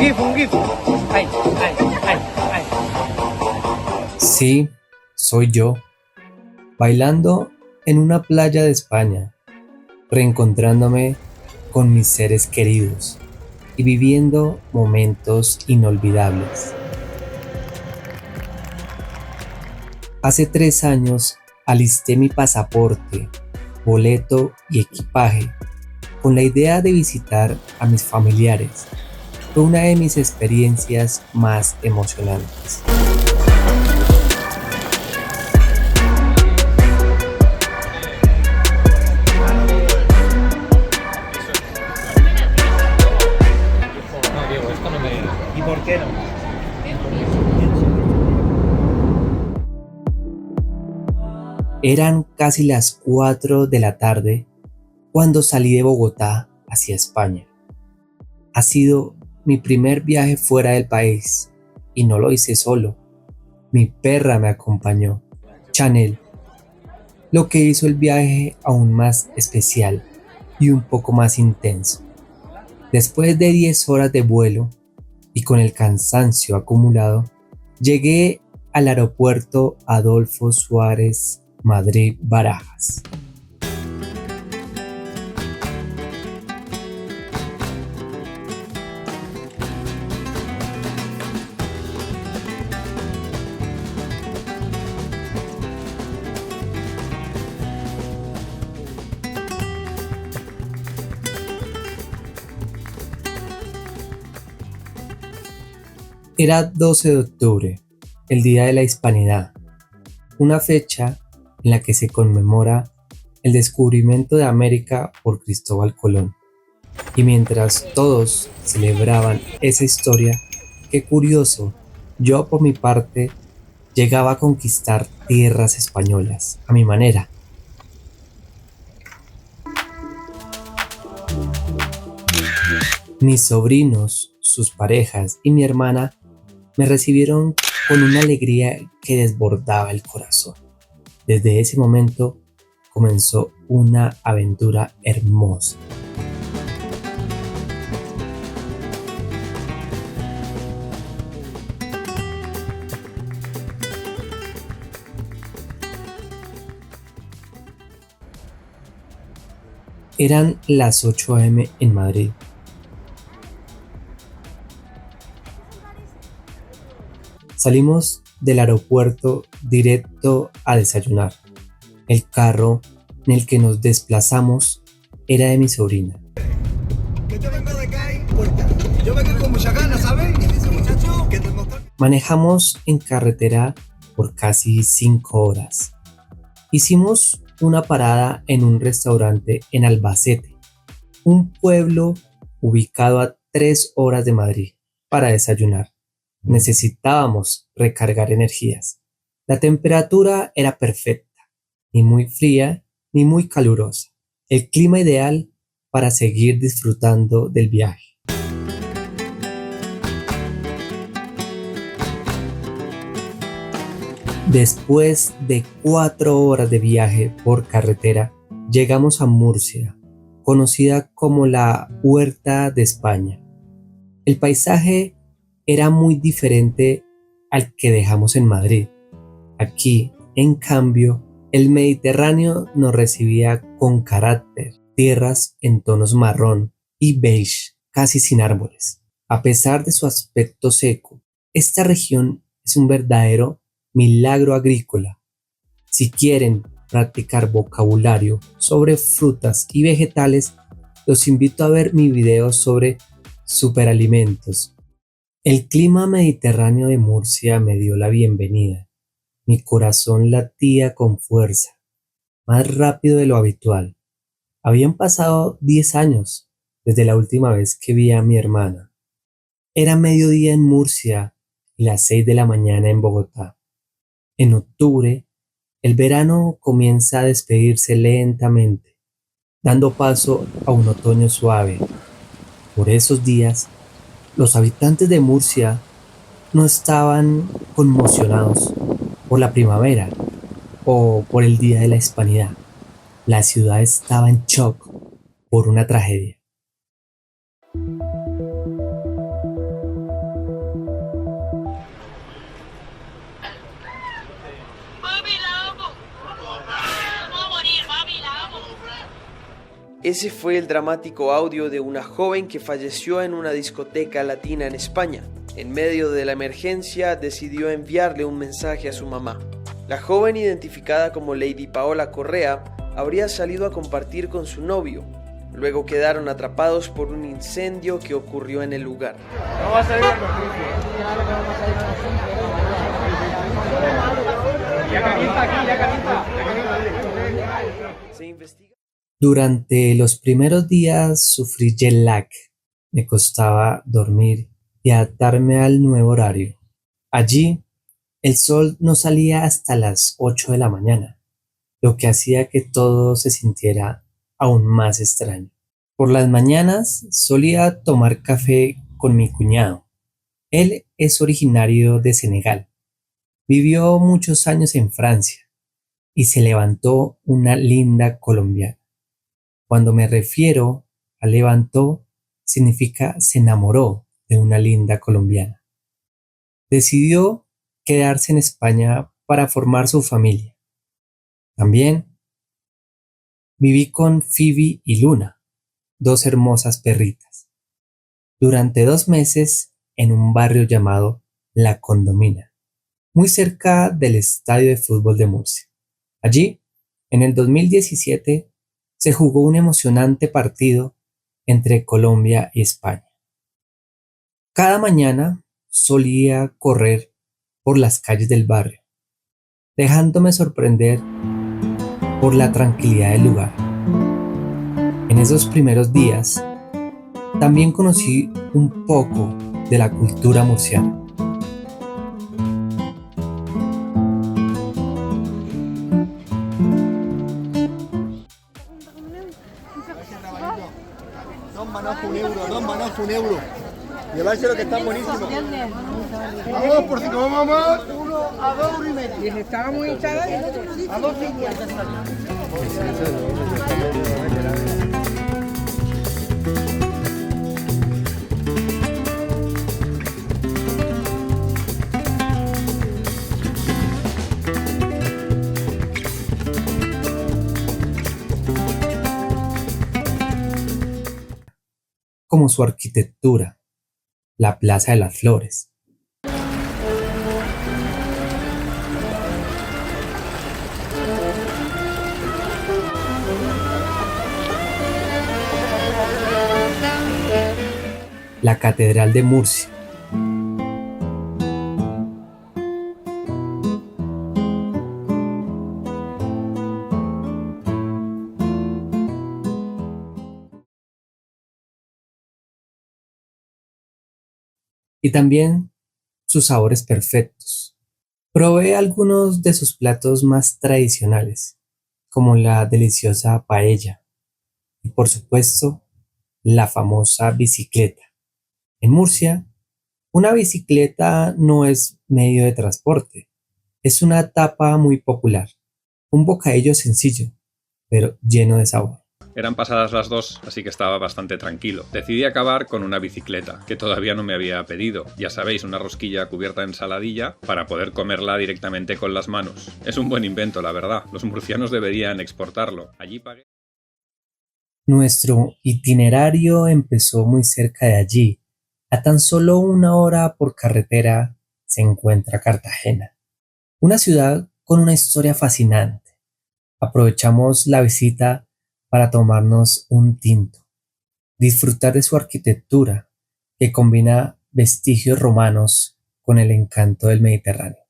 un GIF. Ay, ay, ay, ay. Sí, soy yo, bailando en una playa de España, reencontrándome con mis seres queridos y viviendo momentos inolvidables. Hace 3 años alisté mi pasaporte, boleto y equipaje con la idea de visitar a mis familiares. Fue una de mis experiencias más emocionantes. No, Diego, esto no me... ¿Y por qué no? Eran casi las 4 de la tarde cuando salí de Bogotá hacia España. Ha sido mi primer viaje fuera del país y no lo hice solo. Mi perra me acompañó, Chanel, lo que hizo el viaje aún más especial y un poco más intenso. Después de 10 horas de vuelo y con el cansancio acumulado, llegué al aeropuerto Adolfo Suárez, Madrid Barajas. Era 12 de octubre, el Día de la Hispanidad, una fecha en la que se conmemora el descubrimiento de América por Cristóbal Colón. Y mientras todos celebraban esa historia, qué curioso, yo por mi parte llegaba a conquistar tierras españolas a mi manera. Mis sobrinos, sus parejas y mi hermana me recibieron con una alegría que desbordaba el corazón. Desde ese momento comenzó una aventura hermosa. Eran las 8 a.m. en Madrid. Salimos del aeropuerto directo a desayunar. El carro en el que nos desplazamos era de mi sobrina. Manejamos en carretera por casi 5 horas. Hicimos una parada en un restaurante en Albacete, un pueblo ubicado a 3 horas de Madrid, para desayunar. Necesitábamos recargar energías. La temperatura era perfecta, ni muy fría ni muy calurosa. El clima ideal para seguir disfrutando del viaje. Después de 4 horas de viaje por carretera, llegamos a Murcia, conocida como la Huerta de España. El paisaje era muy diferente al que dejamos en Madrid. Aquí, en cambio, el Mediterráneo nos recibía con carácter, tierras en tonos marrón y beige, casi sin árboles. A pesar de su aspecto seco, esta región es un verdadero milagro agrícola. Si quieren practicar vocabulario sobre frutas y vegetales, los invito a ver mi video sobre superalimentos. El clima mediterráneo de Murcia me dio la bienvenida. Mi corazón latía con fuerza, más rápido de lo habitual. Habían pasado 10 años desde la última vez que vi a mi hermana. Era mediodía en Murcia y las 6 de la mañana en Bogotá. En octubre, el verano comienza a despedirse lentamente, dando paso a un otoño suave. Por esos días, los habitantes de Murcia no estaban conmocionados por la primavera o por el Día de la Hispanidad. La ciudad estaba en shock por una tragedia. Ese fue el dramático audio de una joven que falleció en una discoteca latina en España. En medio de la emergencia decidió enviarle un mensaje a su mamá. La joven, identificada como Lady Paola Correa, habría salido a compartir con su novio. Luego quedaron atrapados por un incendio que ocurrió en el lugar. Se investiga. Durante los primeros días sufrí jet lag. Me costaba dormir y adaptarme al nuevo horario. Allí, el sol no salía hasta las 8 de la mañana, lo que hacía que todo se sintiera aún más extraño. Por las mañanas solía tomar café con mi cuñado. Él es originario de Senegal. Vivió muchos años en Francia y se levantó una linda colombiana. Cuando me refiero a levantó, significa se enamoró de una linda colombiana. Decidió quedarse en España para formar su familia. También viví con Phoebe y Luna, dos hermosas perritas, durante 2 meses en un barrio llamado La Condomina, muy cerca del estadio de fútbol de Murcia. Allí, en el 2017, se jugó un emocionante partido entre Colombia y España. Cada mañana solía correr por las calles del barrio, dejándome sorprender por la tranquilidad del lugar. En esos primeros días, también conocí un poco de la cultura murciana. Dos manos un euro. Llevárselo que está buenísimo. Vamos por 5, vamos. 1 a 2 y medio. Y si estaba muy hinchada, a 2.50 está bien. Como su arquitectura, la Plaza de las Flores. La Catedral de Murcia. Y también sus sabores perfectos. Probé algunos de sus platos más tradicionales, como la deliciosa paella y por supuesto la famosa bicicleta. En Murcia, una bicicleta no es medio de transporte, es una etapa muy popular, un bocadillo sencillo, pero lleno de sabor. Eran pasadas las 2, así que estaba bastante tranquilo. Decidí acabar con una bicicleta, que todavía no me había pedido. Ya sabéis, una rosquilla cubierta en saladilla para poder comerla directamente con las manos. Es un buen invento, la verdad. Los murcianos deberían exportarlo. Allí pagué. Nuestro itinerario empezó muy cerca de allí. A tan solo 1 hora por carretera se encuentra Cartagena, una ciudad con una historia fascinante. Aprovechamos la visita para tomarnos un tinto, disfrutar de su arquitectura que combina vestigios romanos con el encanto del Mediterráneo.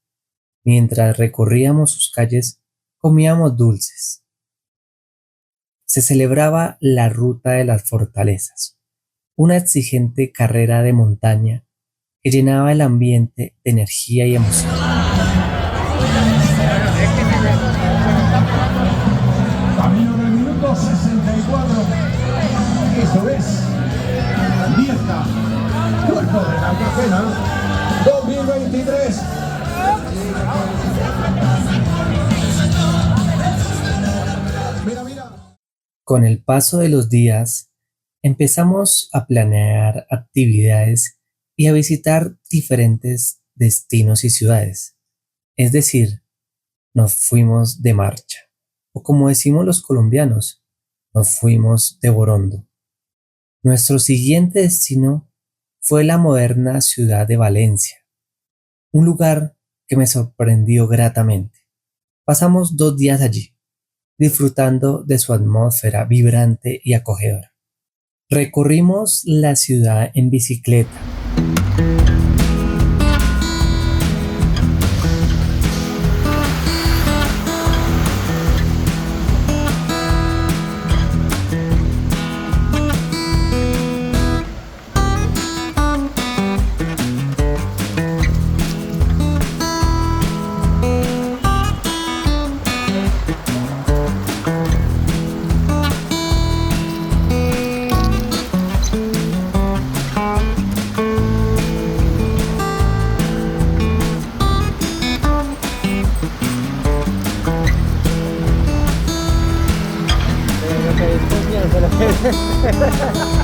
Mientras recorríamos sus calles, comíamos dulces. Se celebraba la Ruta de las Fortalezas, una exigente carrera de montaña que llenaba el ambiente de energía y emoción. Camino del minuto 64. Esto es Lieza, Puerto de Cartagena 2023. Mira, mira. Con el paso de los días, empezamos a planear actividades y a visitar diferentes destinos y ciudades. Es decir, nos fuimos de marcha, o como decimos los colombianos, nos fuimos de Borondo. Nuestro siguiente destino fue la moderna ciudad de Valencia, un lugar que me sorprendió gratamente. Pasamos 2 días allí, disfrutando de su atmósfera vibrante y acogedora. Recorrimos la ciudad en bicicleta.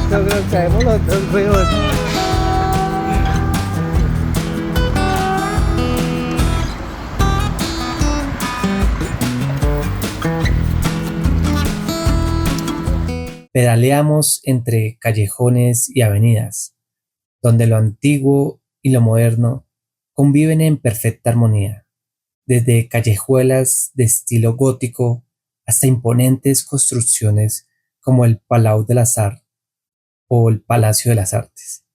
Nos caemos los dos feos. Pedaleamos entre callejones y avenidas, donde lo antiguo y lo moderno conviven en perfecta armonía, desde callejuelas de estilo gótico hasta imponentes construcciones como el Palau de las Arts o el Palacio de las Artes.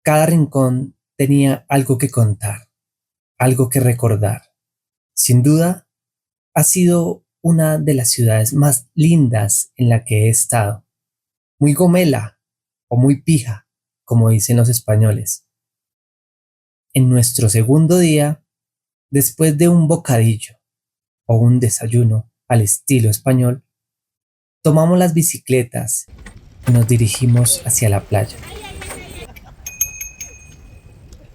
Cada rincón tenía algo que contar, algo que recordar. Sin duda, ha sido una de las ciudades más lindas en la que he estado. Muy gomela o muy pija, como dicen los españoles. En nuestro segundo día, después de un bocadillo o un desayuno al estilo español, tomamos las bicicletas y nos dirigimos hacia la playa.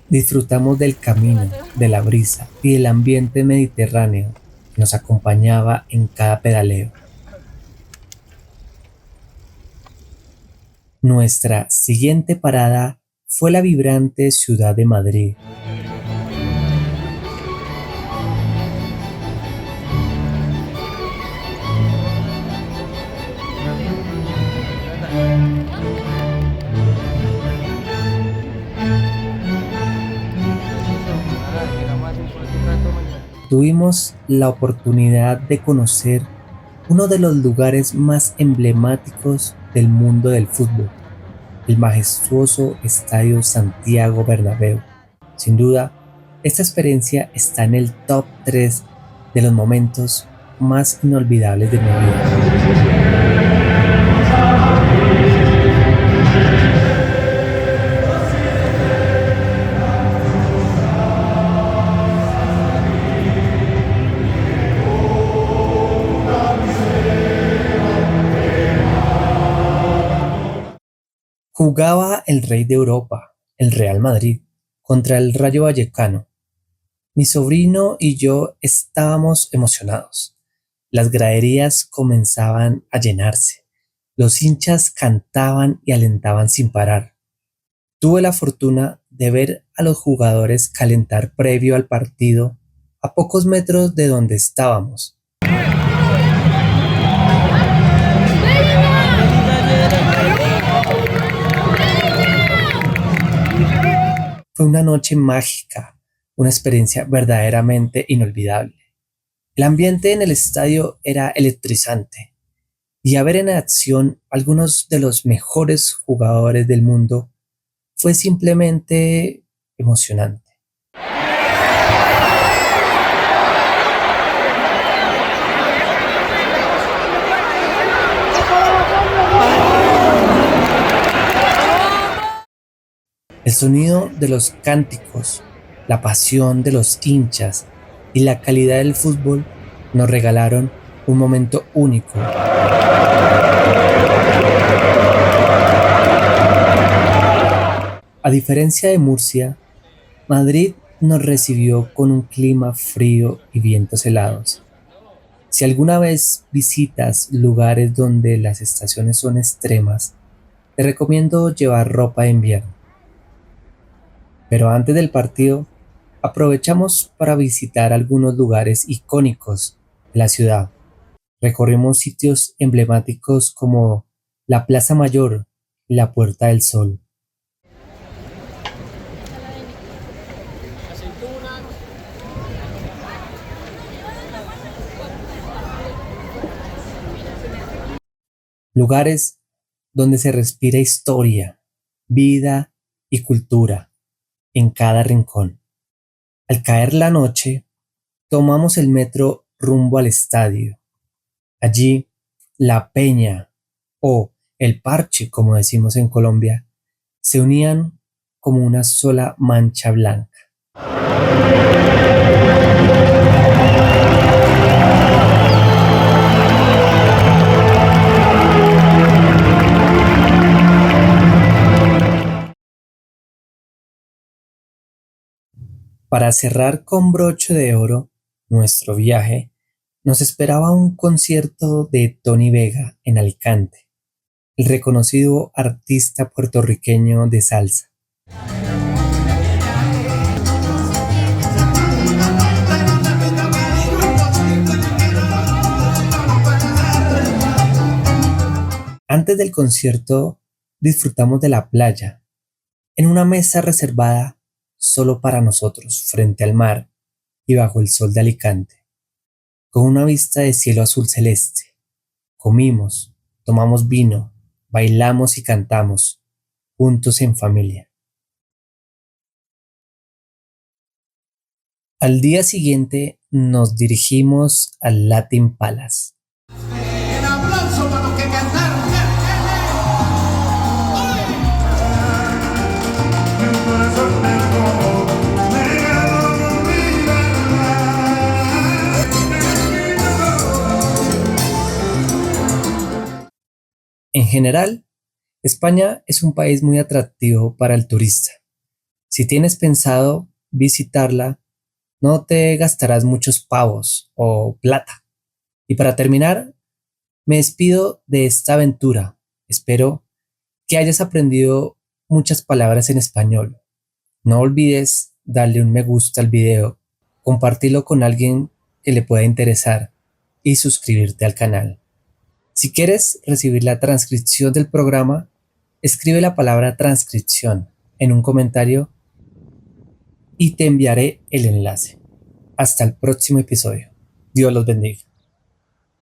Disfrutamos del camino, de la brisa y del ambiente mediterráneo que nos acompañaba en cada pedaleo. Nuestra siguiente parada fue la vibrante ciudad de Madrid. Tuvimos la oportunidad de conocer uno de los lugares más emblemáticos del mundo del fútbol, el majestuoso Estadio Santiago Bernabéu. Sin duda, esta experiencia está en el top 3 de los momentos más inolvidables de mi vida. Jugaba el rey de Europa, el Real Madrid, contra el Rayo Vallecano. Mi sobrino y yo estábamos emocionados. Las graderías comenzaban a llenarse. Los hinchas cantaban y alentaban sin parar. Tuve la fortuna de ver a los jugadores calentar previo al partido a pocos metros de donde estábamos. Fue una noche mágica, una experiencia verdaderamente inolvidable. El ambiente en el estadio era electrizante y a ver en acción algunos de los mejores jugadores del mundo fue simplemente emocionante. El sonido de los cánticos, la pasión de los hinchas y la calidad del fútbol nos regalaron un momento único. A diferencia de Murcia, Madrid nos recibió con un clima frío y vientos helados. Si alguna vez visitas lugares donde las estaciones son extremas, te recomiendo llevar ropa de invierno. Pero antes del partido, aprovechamos para visitar algunos lugares icónicos de la ciudad, Recorrimos sitios emblemáticos como la Plaza Mayor y la Puerta del Sol. Lugares donde se respira historia, vida y cultura en cada rincón. Al caer la noche, tomamos el metro rumbo al estadio. Allí, la peña o el parche, como decimos en Colombia, se unían como una sola mancha blanca. Para cerrar con broche de oro nuestro viaje, nos esperaba un concierto de Tony Vega en Alicante, el reconocido artista puertorriqueño de salsa. Antes del concierto disfrutamos de la playa, en una mesa reservada solo para nosotros, frente al mar y bajo el sol de Alicante, con una vista de cielo azul celeste. Comimos, tomamos vino, bailamos y cantamos, juntos en familia. Al día siguiente nos dirigimos al Latin Palace. El aplauso para los que cantaron. En general, España es un país muy atractivo para el turista. Si tienes pensado visitarla, no te gastarás muchos pavos o plata. Y para terminar, me despido de esta aventura. Espero que hayas aprendido muchas palabras en español. No olvides darle un me gusta al video, compartirlo con alguien que le pueda interesar y suscribirte al canal. Si quieres recibir la transcripción del programa, escribe la palabra transcripción en un comentario y te enviaré el enlace. Hasta el próximo episodio. Dios los bendiga.